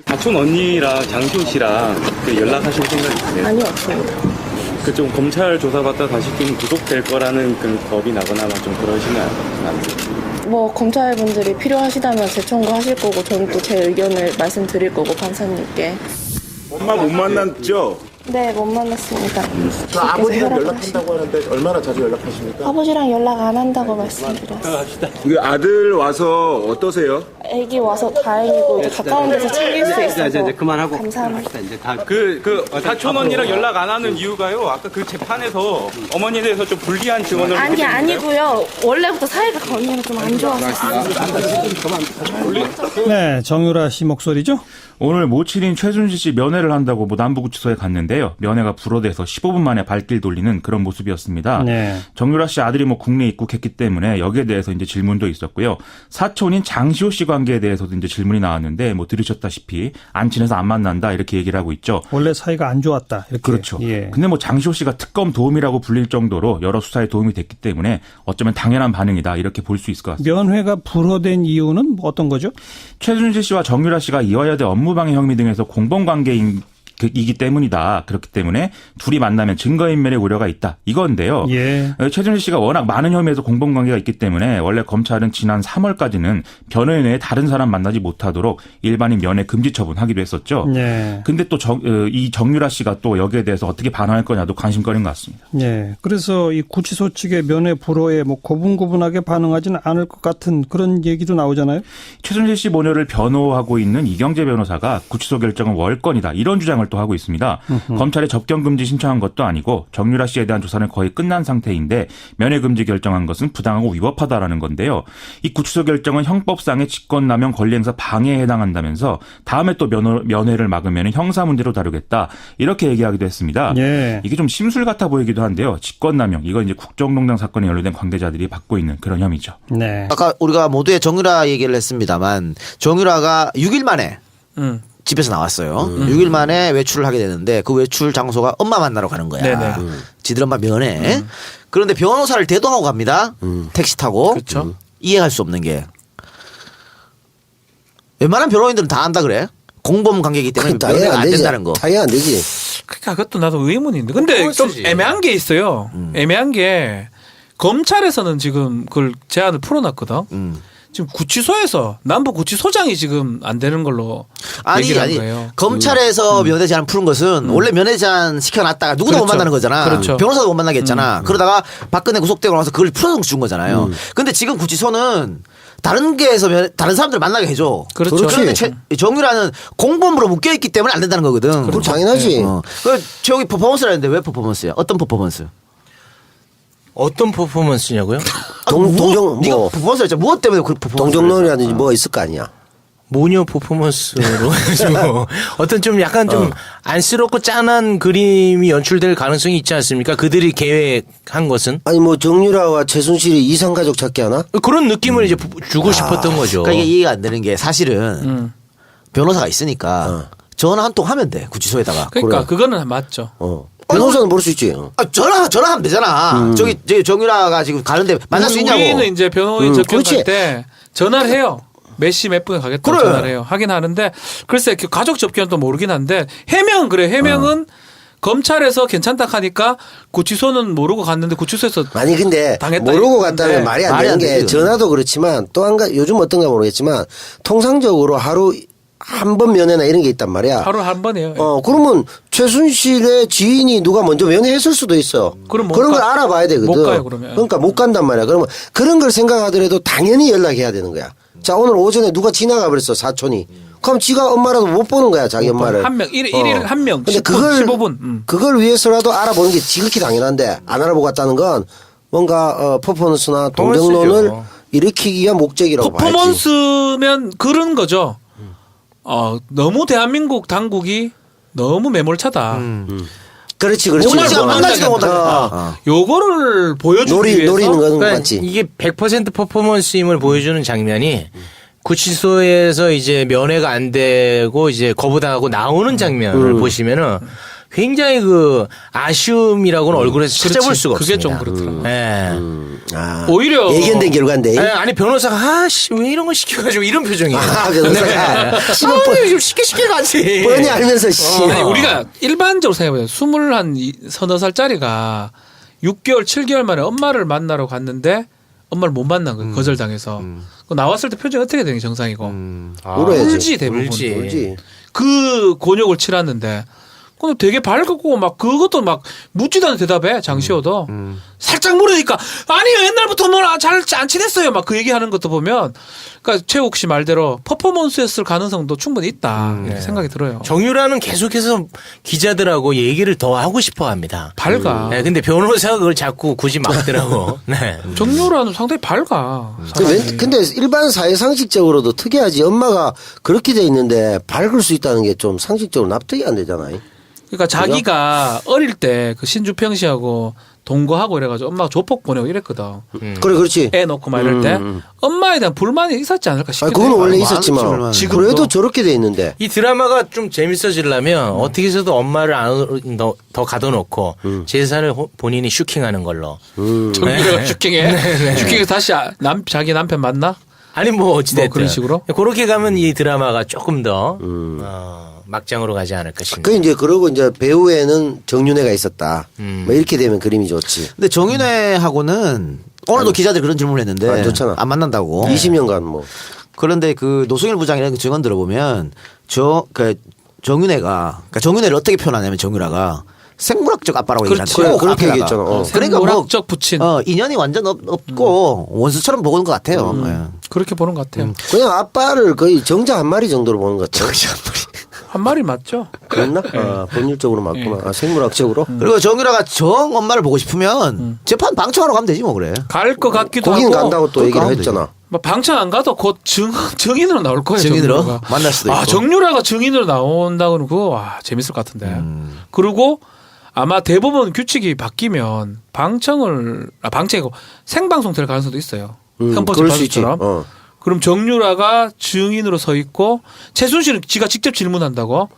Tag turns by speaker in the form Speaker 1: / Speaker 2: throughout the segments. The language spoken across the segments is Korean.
Speaker 1: 사촌 언니랑 장시호 씨랑 연락하실 생각 있으세요?
Speaker 2: 아니, 없습니다.
Speaker 1: 그 좀 검찰 조사받다 다시 좀 구속될 거라는 그 겁이 나거나 막 좀 그러시나요?
Speaker 2: 뭐 검찰분들이 필요하시다면 재청구하실 거고 저는 또 제 의견을 말씀드릴 거고 판사님께.
Speaker 3: 엄마 못 만났죠?
Speaker 2: 네, 못 만났습니다.
Speaker 3: 저 아버지랑 연락한다고 하는데 얼마나 자주 연락하십니까?
Speaker 2: 아버지랑 연락 안 한다고 말씀드렸어요.
Speaker 3: 그 아들 와서 어떠세요?
Speaker 2: 애기 와서 다행이고 이제 가까운 데서 챙길 수 있어서
Speaker 4: 이제 그만하고
Speaker 2: 감사합니다.
Speaker 4: 이제 다
Speaker 1: 사촌 언니랑 연락 안 하는 이유가요. 아까 그 재판에서 어머니에 대해서 좀 불리한 증언을
Speaker 2: 아니, 아니고요. 원래부터 사이가 언니랑 좀 안 좋았어요.
Speaker 5: 네, 정유라 씨 목소리죠?
Speaker 6: 오늘 모친인 최순실 씨 면회를 한다고 남부구치소에 갔는데요. 면회가 불어돼서 15분 만에 발길 돌리는 그런 모습이었습니다.
Speaker 5: 네.
Speaker 6: 정유라 씨 아들이 국내에 입국했기 때문에 여기에 대해서 이제 질문도 있었고요. 사촌인 장시호 씨 관계에 대해서도 이제 질문이 나왔는데 들으셨다시피 안 친해서 안 만난다 이렇게 얘기를 하고 있죠.
Speaker 5: 원래 사이가 안 좋았다. 이렇게.
Speaker 6: 그렇죠.
Speaker 5: 예.
Speaker 6: 근데 장시호 씨가 특검 도움이라고 불릴 정도로 여러 수사에 도움이 됐기 때문에 어쩌면 당연한 반응이다 이렇게 볼 수 있을 것 같습니다.
Speaker 5: 면회가 불어된 이유는 어떤 거죠?
Speaker 6: 최순실 씨와 정유라 씨가 이화여대 업무방해 혐의 등에서 공범관계이기 때문이다. 그렇기 때문에 둘이 만나면 증거인멸의 우려가 있다. 이건데요.
Speaker 5: 예.
Speaker 6: 최준실 씨가 워낙 많은 혐의에서 공범관계가 있기 때문에 원래 검찰은 지난 3월까지는 변호인 외에 다른 사람 만나지 못하도록 일반인 면회 금지 처분하기도 했었죠.
Speaker 5: 네.
Speaker 6: 근데 또 이 정유라 씨가 또 여기에 대해서 어떻게 반응할 거냐도 관심거리인 것 같습니다.
Speaker 5: 네. 그래서 이 구치소 측의 면회 불허에 고분고분하게 반응하지는 않을 것 같은 그런 얘기도 나오잖아요.
Speaker 6: 최순실 씨 모녀를 변호하고 있는 이경재 변호사가 구치소 결정은 월권이다. 이런 주장을 또 하고 있습니다. 검찰에 접견 금지 신청한 것도 아니고 정유라 씨에 대한 조사는 거의 끝난 상태인데 면회 금지 결정한 것은 부당하고 위법하다라는 건데요. 이 구치소 결정은 형법상의 직권남용 권리행사 방해에 해당한다면서 다음에 또 면회를 막으면 형사 문제로 다루겠다. 이렇게 얘기하기도 했습니다.
Speaker 5: 예.
Speaker 6: 이게 좀 심술 같아 보이기도 한데요. 직권남용 이건 이제 국정농단 사건에 연루된 관계자들이 받고 있는 그런 혐의죠.
Speaker 5: 네.
Speaker 7: 아까 우리가 모두의 정유라 얘기를 했습니다만 정유라가 6일 만에 집에서 나왔어요. 6일 만에 외출을 하게 되는데 그 외출 장소가 엄마 만나러 가는 거야.
Speaker 8: 네네.
Speaker 7: 지들 엄마 면회. 그런데 변호사를 대동하고 갑니다. 택시 타고.
Speaker 8: 그렇죠.
Speaker 7: 이해할 수 없는 게 웬만한 변호인들은 다 안다 그래. 공범 관계이기 때문에 면회가 안 된다는 거.
Speaker 9: 당연히 안 되지.
Speaker 8: 그러니까 그것도 나도 의문인데. 근데 좀 애매한 게 있어요. 애매한 게 검찰에서는 지금 그걸 제안을 풀어놨거든. 지금 구치소에서 남부 구치소장이 지금 안 되는 걸로 얘기를 한 거예요.
Speaker 7: 검찰에서 면회 제안 푸는 것은 원래 면회 제안 시켜놨다가 누구도
Speaker 8: 그렇죠.
Speaker 7: 못 만나는 거잖아.
Speaker 8: 그렇죠.
Speaker 7: 변호사도 못 만나게 했잖아. 그러다가 박근혜 구속되고 나서 그걸 풀어준 거잖아요. 근데 지금 구치소는 다른 게에서 다른 사람들 만나게 해줘.
Speaker 8: 그렇죠.
Speaker 7: 그런데 정유라는 공범으로 묶여있기 때문에 안 된다는 거거든.
Speaker 9: 그럼 당연하지.
Speaker 7: 그 저기 퍼포먼스를 했는데 왜 퍼포먼스야? 어떤 퍼포먼스?
Speaker 4: 어떤 퍼포먼스냐고요?
Speaker 9: 동정
Speaker 7: 네가
Speaker 9: 뭐
Speaker 7: 퍼포먼스를 했잖아. 무엇 때문에 그 퍼포먼스?
Speaker 9: 동정론이라든지 뭐가 있을 거 아니야.
Speaker 4: 모녀 퍼포먼스로 해가지고 어떤 좀 약간 좀 안쓰럽고 짠한 그림이 연출될 가능성이 있지 않습니까? 그들이 계획한 것은
Speaker 9: 아니 뭐 정유라와 최순실이 이상가족 찾기 하나?
Speaker 4: 그런 느낌을 이제 주고 싶었던 거죠.
Speaker 7: 그러니까 이게 이해가 안 되는 게 사실은 변호사가 있으니까 전화 한 통 하면 돼. 구치소에다가.
Speaker 8: 그러니까
Speaker 9: 그래.
Speaker 8: 그거는 맞죠.
Speaker 9: 변호사는 모를 수 있지.
Speaker 7: 전화하면 되잖아. 저기 정유라가 지금 가는데 만날 수 있냐고.
Speaker 8: 우리는 이제 변호인 접견
Speaker 9: 그렇지.
Speaker 8: 갈때 전화를 해요. 몇 시 몇 분에 가겠다고
Speaker 7: 그래.
Speaker 8: 전화를 해요. 하긴 하는데 글쎄 그 가족 접견은 또 모르긴 한데 해명은 그래. 해명은 검찰에서 괜찮다 하니까 구치소는 모르고 갔는데 구치소에서
Speaker 9: 아니 근데
Speaker 8: 당했다
Speaker 9: 모르고
Speaker 8: 했는데
Speaker 9: 갔다면 말이 안
Speaker 7: 말이 안
Speaker 9: 되는 게
Speaker 7: 되죠.
Speaker 9: 전화도 그렇지만 또 한 가지 요즘 어떤가 모르겠지만 통상적으로 하루 한 번 면회나 이런 게 있단 말이야.
Speaker 8: 하루 한 번이에요.
Speaker 9: 그러면 최순실의 지인이 누가 먼저 면회했을 수도 있어.
Speaker 8: 그럼 못
Speaker 9: 그런 걸
Speaker 8: 가-
Speaker 9: 알아봐야 되거든.
Speaker 8: 못 가요, 그러면.
Speaker 9: 그러니까 못 간단 말이야. 그러면 그런 걸 생각하더라도 당연히 연락해야 되는 거야. 자, 오늘 오전에 누가 지나가 버렸어, 사촌이. 그럼 지가 엄마라도 못 보는 거야, 자기 엄마를.
Speaker 8: 한 명, 일일 한 명,
Speaker 9: 근데
Speaker 8: 10분, 15분.
Speaker 9: 그걸 위해서라도 알아보는 게 지극히 당연한데 안 알아보고 갔다는 건 뭔가 퍼포먼스나 동정론을
Speaker 4: 퍼포먼스죠.
Speaker 9: 일으키기 위한 목적이라고 봐야지.
Speaker 8: 퍼포먼스면 그런 거죠. 너무 대한민국 당국이 너무 매몰차다.
Speaker 9: 그렇지, 그렇지.
Speaker 8: 정말
Speaker 7: 지가 만나지도
Speaker 8: 못한다.
Speaker 7: 못하겠다.
Speaker 8: 요거를 보여주기 위해서
Speaker 9: 노리는 건
Speaker 4: 그러니까
Speaker 9: 맞지.
Speaker 4: 이게 100% 퍼포먼스임을 보여주는 장면이 구치소에서 이제 면회가 안 되고 이제 거부당하고 나오는 장면을 보시면은 굉장히 그 아쉬움이라고는 얼굴에서 찾아볼 수가
Speaker 8: 그게
Speaker 4: 없습니다.
Speaker 8: 좀 그렇더라고요.
Speaker 4: 예.
Speaker 8: 오히려
Speaker 9: 예견된 결과인데.
Speaker 4: 아니 변호사가 아씨 왜 이런 거 시켜가지고 이런 표정이에요.
Speaker 9: 변호사가
Speaker 4: 좀 쉽게 가지.
Speaker 9: 뻔히 알면서 씨.
Speaker 8: 아니, 우리가 일반적으로 생각해보면 21살짜리가 6개월, 7개월 만에 엄마를 만나러 갔는데 엄마를 못 만난 거예요. 거절당해서. 나왔을 때 표정이 어떻게 되는 게 정상이고.
Speaker 9: 울어야지.
Speaker 8: 울지 대부분.
Speaker 4: 울지.
Speaker 8: 그 곤욕을 치렀는데 근데 되게 밝고 막 그것도 막 묻지도 않은 대답해 장시호도 살짝 물으니까 아니요 옛날부터 뭐 잘 안 친했어요 막 그 얘기하는 것도 보면 그러니까 최욱 씨 말대로 퍼포먼스였을 가능성도 충분히 있다 이렇게 생각이 들어요.
Speaker 4: 정유라는 계속해서 기자들하고 얘기를 더 하고 싶어 합니다.
Speaker 8: 밝아.
Speaker 4: 네, 근데 변호사가 그걸 자꾸 굳이 막더라고. 네.
Speaker 8: 정유라는 상당히 밝아.
Speaker 9: 근데 일반 사회 상식적으로도 특이하지. 엄마가 그렇게 돼 있는데 밝을 수 있다는 게 좀 상식적으로 납득이 안 되잖아요.
Speaker 8: 그러니까 자기가 어릴 때 그 신주평 씨하고 동거하고 이래가지고 엄마가 조폭 보내고 이랬거든.
Speaker 9: 그래, 그렇지.
Speaker 8: 애 놓고 막 이럴 때 엄마에 대한 불만이 있었지 않을까
Speaker 9: 아니,
Speaker 8: 싶기도
Speaker 9: 그건
Speaker 8: 해요.
Speaker 9: 원래
Speaker 7: 많지,
Speaker 9: 있었지만
Speaker 7: 불만이.
Speaker 9: 그래도 저렇게 돼 있는데.
Speaker 4: 이 드라마가 좀 재밌어지려면 어떻게 해서도 엄마를 더 가둬놓고 재산을 본인이 슈킹하는 걸로.
Speaker 8: 정유라가 슈킹해. 슈킹해서 다시 자기 남편 만나?
Speaker 4: 아니 뭐 어찌됐든
Speaker 8: 뭐 그런 식으로?
Speaker 4: 그렇게 가면 이 드라마가 조금 더 막장으로 가지 않을까 싶네요.
Speaker 9: 그 이제 그러고 이제 배우에는 정윤회가 있었다. 뭐 이렇게 되면 그림이 좋지.
Speaker 7: 근데 정윤회하고는 오늘도 기자들이 그런 질문을 했는데
Speaker 9: 안 좋잖아.
Speaker 7: 안 만난다고.
Speaker 9: 20년간 뭐.
Speaker 7: 그런데 그 노승일 부장이라는 그 증언 들어보면 정윤회가 그러니까 정윤회를 어떻게 표현하냐면 정유라가 생물학적 아빠라고
Speaker 8: 그렇지.
Speaker 7: 얘기하는
Speaker 9: 그렇게 얘기했잖아.
Speaker 7: 그러니까 뭐
Speaker 8: 생물학적 부친.
Speaker 7: 인연이 완전 없고 원수처럼 보는 것 같아요. 예.
Speaker 8: 그렇게 보는 것 같아요.
Speaker 9: 그냥 아빠를 거의 정자 한 마리 정도로 보는 것 같아.
Speaker 8: 한 마리 맞죠?
Speaker 9: 그랬나? 법률적으로 맞구나. 생물학적으로.
Speaker 7: 그리고 정유라가 정 엄마를 보고 싶으면 재판 방청하러 가면 되지 뭐 그래.
Speaker 8: 갈 것 같기도
Speaker 9: 거긴
Speaker 8: 하고.
Speaker 9: 간다고 또 얘기를 했잖아.
Speaker 8: 뭐 방청 안 가도 곧 증인으로 나올 거예요.
Speaker 7: 증인으로?
Speaker 8: 정유라가.
Speaker 7: 만날 수도 있고.
Speaker 8: 정유라가 증인으로 나온다고는 그거 재밌을 것 같은데. 그리고 아마 대법원 규칙이 바뀌면 방청이고 생방송 될 가능성도 있어요. 현법집
Speaker 9: 그럴 수 있지.
Speaker 8: 판사처럼. 그럼 정유라가 증인으로 서 있고 최순실은 지가 직접 질문하고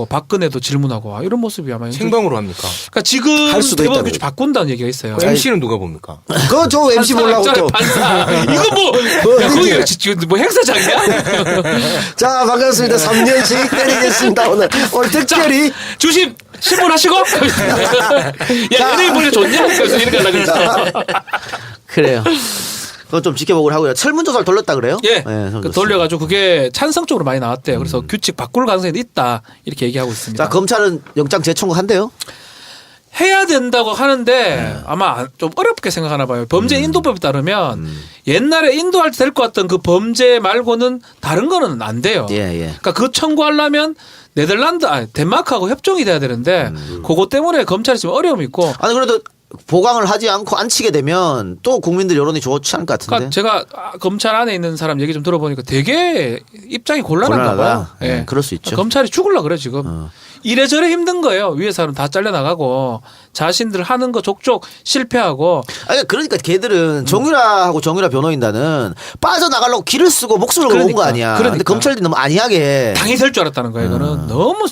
Speaker 8: 박근혜도 질문하고 이런 모습이 아마
Speaker 4: 생방으로 합니까?
Speaker 8: 그러니까 지금
Speaker 9: 할 수도
Speaker 8: 대법원
Speaker 9: 있다는
Speaker 8: 규칙 바꾼다는 얘기가 있어요.
Speaker 4: MC는 누가 봅니까?
Speaker 9: 그거 저 MC 보려고 또.
Speaker 8: 판사. 이거 뭐 거기가 지금 뭐 행사장이야?
Speaker 9: 자, 반갑습니다. 3년씩 때리겠습니다. 오늘 특별히.
Speaker 8: 주심 신문하시고 야 연예인 보내 좋냐? 그래서 이렇게 하려고
Speaker 7: 그래요. 그거 좀 지켜보고 하고요. 설문조사를 돌렸다 그래요?
Speaker 8: 예.
Speaker 7: 설문조사.
Speaker 8: 돌려가지고 그게 찬성적으로 많이 나왔대요. 그래서 규칙 바꿀 가능성이 있다 이렇게 얘기하고 있습니다.
Speaker 7: 자, 검찰은 영장 재청구한대요?
Speaker 8: 해야 된다고 하는데 아마 좀 어렵게 생각하나 봐요. 범죄 인도법에 따르면 옛날에 인도할 때 될 것 같던 그 범죄 말고는 다른 거는 안 돼요.
Speaker 7: 예.
Speaker 8: 그러니까 그 청구하려면 덴마크하고 협정이 돼야 되는데 그거 때문에 검찰이 좀 어려움이 있고.
Speaker 7: 아니 그래도 보강을 하지 않고 안 치게 되면 또 국민들 여론이 좋지 않을 것 같은데.
Speaker 8: 그러니까 제가 검찰 안에 있는 사람 얘기 좀 들어보니까 되게 입장이 곤란한가 봐요.
Speaker 7: 예, 그럴 수 있죠.
Speaker 8: 검찰이 죽을라 그래 지금. 이래저래 힘든 거예요. 위에 사람 다 잘려나가고 자신들 하는 거 족족 실패하고.
Speaker 7: 아니 그러니까 걔들은 정유라하고 정유라 변호인단은 빠져나가려고 길을 쓰고 목숨을 걸고 온 거 아니야.
Speaker 8: 그러니까.
Speaker 7: 근데 검찰이 너무 안이하게
Speaker 8: 당이 될 줄 알았다는 거예요. 이거는 너무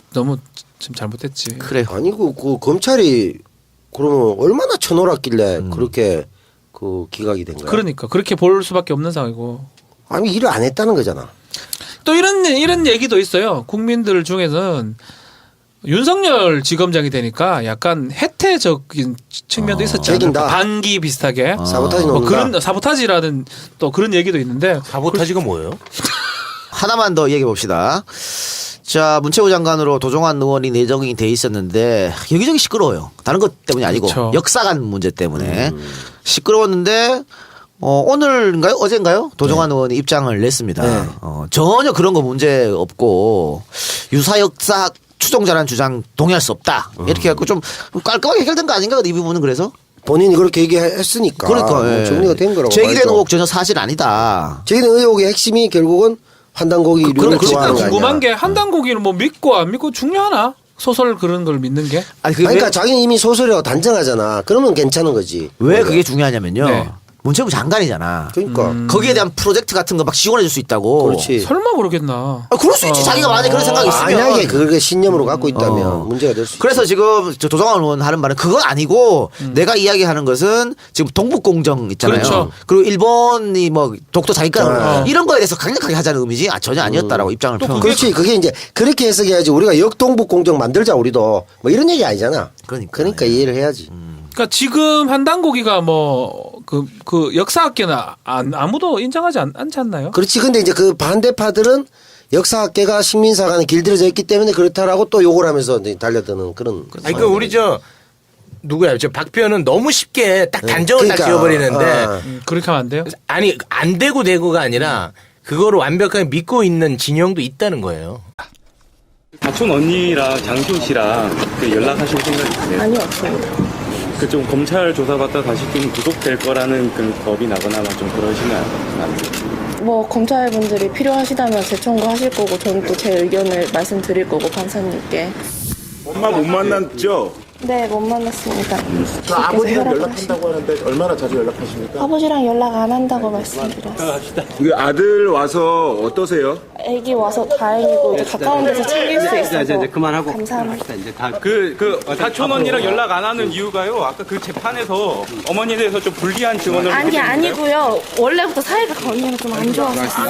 Speaker 8: 지금 잘못했지.
Speaker 7: 그래요.
Speaker 9: 아니고 그 검찰이 그러면 얼마나 쳐놀았길래 그렇게 그 기각이 된 거야.
Speaker 8: 그러니까 그렇게 볼 수밖에 없는 상황이고.
Speaker 9: 아니 일을 안 했다는 거잖아.
Speaker 8: 또 이런 얘기도 있어요. 국민들 중에는 윤석열 지검장이 되니까 약간 혜태적인 측면도 있었지 않을까.
Speaker 9: 책임다.
Speaker 8: 반기 비슷하게.
Speaker 9: 사보타지
Speaker 8: 뭐
Speaker 9: 넣는다.
Speaker 8: 그런 사보타지라는 또 그런 얘기도 있는데.
Speaker 4: 사보타지가 뭐예요?
Speaker 7: 하나만 더 얘기해 봅시다. 자, 문체부 장관으로 도종환 의원이 내정이 돼 있었는데 여기저기 시끄러워요. 다른 것 때문이 아니고
Speaker 8: 그렇죠.
Speaker 7: 역사관 문제 때문에 시끄러웠는데 오늘인가요? 어젠가요? 도종환 의원이 입장을 냈습니다. 전혀 그런 거 문제 없고 유사 역사 추종자라는 주장 동의할 수 없다. 이렇게 해갖고 좀 깔끔하게 해결된 거 아닌가? 이 부분은 그래서.
Speaker 9: 본인이 그렇게 얘기했으니까
Speaker 7: 그러니까
Speaker 9: 뭐 정리가 된 거라고
Speaker 7: 제기된
Speaker 9: 봐야죠.
Speaker 7: 의혹 전혀 사실 아니다.
Speaker 9: 제기된 의혹의 핵심이 결국은 한단고기를
Speaker 8: 그럼 진짜
Speaker 9: 좋아하는 거
Speaker 8: 궁금한
Speaker 9: 아니야.
Speaker 8: 게 한단고기를 뭐 믿고 안 믿고 중요하나? 소설 그런 걸 믿는 게?
Speaker 7: 아니
Speaker 9: 그러니까 자기는 이미 소설이라고 단정하잖아. 그러면 괜찮은 거지.
Speaker 7: 왜 그게 중요하냐면요.
Speaker 8: 네.
Speaker 7: 문체부 장관이잖아.
Speaker 9: 그러니까.
Speaker 7: 거기에 대한 프로젝트 같은 거 막 지원해 줄 수 있다고.
Speaker 9: 그렇지.
Speaker 8: 설마 그러겠나?
Speaker 7: 그럴 수 있지. 자기가 만약에 그런 생각이 있으면.
Speaker 9: 만약에 그걸 신념으로 갖고 있다면 문제가 될 수 있지.
Speaker 7: 그래서 지금 저 도정환 의원 하는 말은 그건 아니고 내가 이야기하는 것은 지금 동북공정 있잖아요.
Speaker 8: 그렇죠.
Speaker 7: 그리고 일본이 뭐 독도 자기가 이런 거에 대해서 강력하게 하자는 의미지 전혀 아니었다라고 입장을 표현.
Speaker 9: 그렇지. 그게 이제 그렇게 해석해야지. 우리가 역동북 공정 만들자 우리도 뭐 이런 얘기 아니잖아. 그러니까 이해를 해야지.
Speaker 8: 그러니까 지금 한당고기가 뭐 그 역사학계는 아무도 인정하지 않지 않나요?
Speaker 9: 그렇지. 근데 이제 그 반대파들은 역사학계가 식민사관에 길들여져 있기 때문에 그렇다라고 또 욕을 하면서 이제 달려드는 그런.
Speaker 4: 아니 그 우리 누구야? 저 박표는 너무 쉽게 딱 단정을 딱
Speaker 9: 그러니까,
Speaker 4: 지어버리는데
Speaker 8: 그렇게 하면 안 돼요?
Speaker 4: 아니 안 되고가 아니라 그거를 완벽하게 믿고 있는 진영도 있다는 거예요.
Speaker 1: 사촌 언니랑 장시호 씨랑 그 연락하실 생각 있으세요?
Speaker 2: 아니요, 없습니다.
Speaker 1: 그 좀 검찰 조사받다 다시 좀 구속될 거라는 그 겁이 나거나 좀 그러시나요?
Speaker 2: 뭐 검찰분들이 필요하시다면 재청구하실 거고 저는 또 제 의견을 말씀드릴 거고 판사님께.
Speaker 3: 엄마 못 만났죠?
Speaker 2: 네, 못 만났습니다.
Speaker 3: 그 아버지랑 연락한다고 하는데 얼마나 자주 연락하십니까?
Speaker 2: 아버지랑 연락 안 한다고 말씀드렸어요.
Speaker 10: 그 아들 와서 어떠세요?
Speaker 2: 애기 와서 다행이고 이제 가까운 데서 챙길 수 있어서
Speaker 11: 이제 그만하고
Speaker 2: 감사합니다.
Speaker 11: 이제 다
Speaker 1: 사촌 언니랑 연락 안 하는 이유가요. 아까 그 재판에서 어머니에 대해서 좀 불리한 증언을
Speaker 2: 아니 아니고요. 원래부터 사이가 그 언니가 좀 안 좋아서.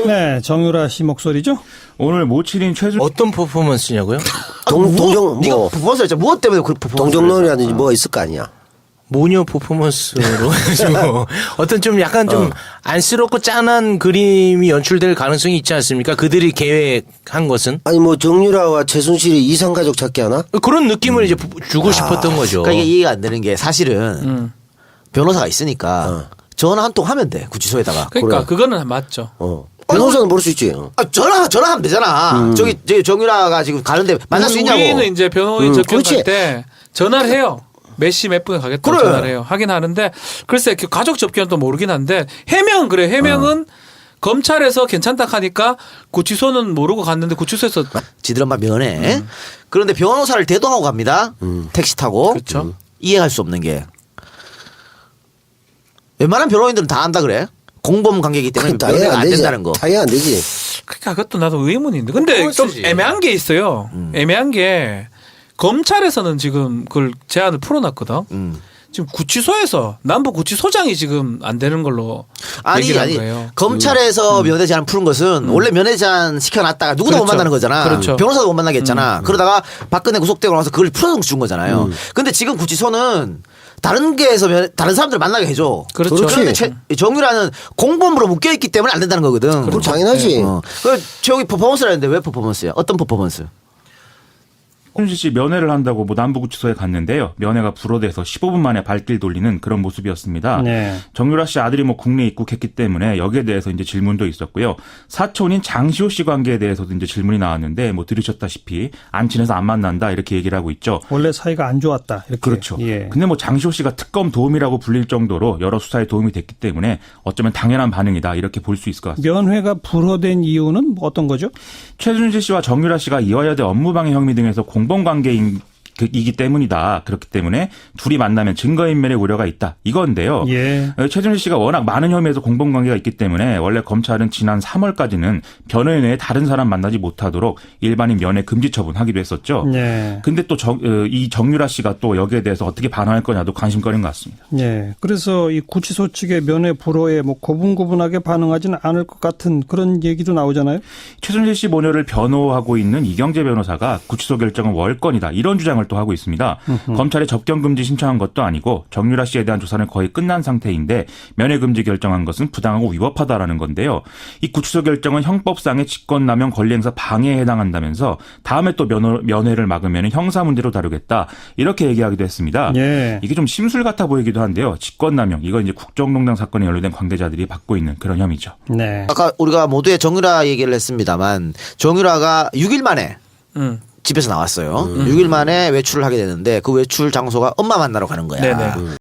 Speaker 5: 네, 정유라 씨 목소리죠?
Speaker 6: 오늘 모친인 최준
Speaker 4: 어떤 퍼포먼스냐고요?
Speaker 9: 동정
Speaker 7: 네가
Speaker 9: 뭐
Speaker 7: 퍼포먼스 했잖아. 무엇 때문에 그 퍼포먼스?
Speaker 9: 동정론이라든지 뭐가 있을 거 아니야.
Speaker 4: 모녀 퍼포먼스로 해가지고 어떤 좀 약간 좀 안쓰럽고 짠한 그림이 연출될 가능성이 있지 않습니까? 그들이 계획한 것은
Speaker 9: 아니 뭐 정유라와 최순실이 이상가족 찾기 하나?
Speaker 4: 그런 느낌을 이제 주고 싶었던 거죠.
Speaker 7: 그러니까 이게 이해가 안 되는 게 사실은 변호사가 있으니까 전화 한 통 하면 돼. 구치소에다가.
Speaker 8: 그러니까 그거는 맞죠.
Speaker 9: 변호사는 모를 수 있지.
Speaker 7: 전화하면 되잖아. 저기 정유라가 지금 가는데 만날 수 있냐고.
Speaker 8: 우리는 이제 변호인 접견할
Speaker 9: 그렇지.
Speaker 8: 때 전화를 해요. 몇 시 몇 분에 가겠다고
Speaker 7: 그래.
Speaker 8: 전화를 해요. 하긴 하는데 글쎄 그 가족 접견은 또 모르긴 한데 해명은 그래. 해명은 검찰에서 괜찮다 하니까 구치소는 모르고 갔는데 구치소에서
Speaker 7: 지들 엄마 면회. 그런데 변호사를 대동하고 갑니다. 택시 타고.
Speaker 8: 그렇죠.
Speaker 7: 이해할 수 없는 게. 웬만한 변호인들은 다 안다 그래. 공범 관계이기 때문에
Speaker 9: 다 이해
Speaker 7: 면회가
Speaker 9: 안
Speaker 7: 안
Speaker 9: 되지.
Speaker 7: 된다는 거.
Speaker 9: 다 이해 안 되지.
Speaker 8: 그러니까 그것도 나도 의문인데. 근데 좀
Speaker 4: 뻔쓰지.
Speaker 8: 애매한 게 있어요. 애매한 게 검찰에서는 지금 그걸 제안을 풀어놨거든. 지금 구치소에서 남부 구치소장이 지금 안 되는 걸로 얘기를 한 거예요.
Speaker 7: 검찰에서 면회 제안 푸는 것은 원래 면회 제안 시켜놨다가 누구도 못
Speaker 8: 그렇죠.
Speaker 7: 만나는 거잖아.
Speaker 8: 그렇죠.
Speaker 7: 변호사도 못 만나게 했잖아. 그러다가 박근혜 구속되고 나서 그걸 풀어준 거잖아요. 근데 지금 구치소는 다른 게에서 다른 사람들 만나게 해줘.
Speaker 8: 그렇죠.
Speaker 7: 그런데 정유라는 공범으로 묶여있기 때문에 안 된다는 거거든.
Speaker 9: 그럼 당연하지.
Speaker 7: 저기 퍼포먼스라는데 왜 퍼포먼스야? 어떤 퍼포먼스?
Speaker 6: 최순실 씨 면회를 한다고 뭐 남부구치소에 갔는데요. 면회가 불어돼서 15분 만에 발길 돌리는 그런 모습이었습니다.
Speaker 5: 네.
Speaker 6: 정유라 씨 아들이 뭐 국내에 입국했기 때문에 여기에 대해서 이제 질문도 있었고요. 사촌인 장시호 씨 관계에 대해서도 이제 질문이 나왔는데 뭐 들으셨다시피 안 친해서 안 만난다 이렇게 얘기를 하고 있죠.
Speaker 5: 원래 사이가 안 좋았다. 이렇게.
Speaker 6: 그렇죠.
Speaker 5: 예.
Speaker 6: 근데 뭐 장시호 씨가 특검 도움이라고 불릴 정도로 여러 수사에 도움이 됐기 때문에 어쩌면 당연한 반응이다 이렇게 볼 수 있을 것 같습니다.
Speaker 5: 면회가 불어된 이유는 뭐 어떤 거죠?
Speaker 6: 최순실 씨와 정유라 씨가 이화여대 업무방해 혐의 등에서 공범관계이기 때문이다. 그렇기 때문에 둘이 만나면 증거인멸의 우려가 있다. 이건데요.
Speaker 5: 예.
Speaker 6: 최준실 씨가 워낙 많은 혐의에서 공범관계가 있기 때문에 원래 검찰은 지난 3월까지는 변호인 외에 다른 사람 만나지 못하도록 일반인 면회 금지 처분하기도 했었죠.
Speaker 5: 네.
Speaker 6: 근데 또 이 정유라 씨가 또 여기에 대해서 어떻게 반응할 거냐도 관심거리인 것 같습니다.
Speaker 5: 예. 그래서 이 구치소 측의 면회 불허에 뭐 고분고분하게 반응하지는 않을 것 같은 그런 얘기도 나오잖아요.
Speaker 6: 최순실 씨 모녀를 변호하고 있는 이경재 변호사가 구치소 결정은 월권이다. 이런 주장을 또 하고 있습니다. 검찰에 접견 금지 신청한 것도 아니고 정유라 씨에 대한 조사는 거의 끝난 상태인데 면회 금지 결정한 것은 부당하고 위법하다라는 건데요. 이 구치소 결정은 형법상의 직권남용 권리행사 방해에 해당한다면서 다음에 또 면회를 막으면 형사 문제로 다루겠다. 이렇게 얘기하기도 했습니다.
Speaker 5: 예.
Speaker 6: 이게 좀 심술 같아 보이기도 한데요. 직권남용 이건 이제 국정농단 사건에 연루된 관계자들이 받고 있는 그런 혐의죠.
Speaker 5: 네.
Speaker 7: 아까 우리가 모두의 정유라 얘기를 했습니다만 정유라가 6일 만에 집에서 나왔어요. 6일 만에 외출을 하게 되는데 그 외출 장소가 엄마 만나러 가는 거야.
Speaker 8: 네네.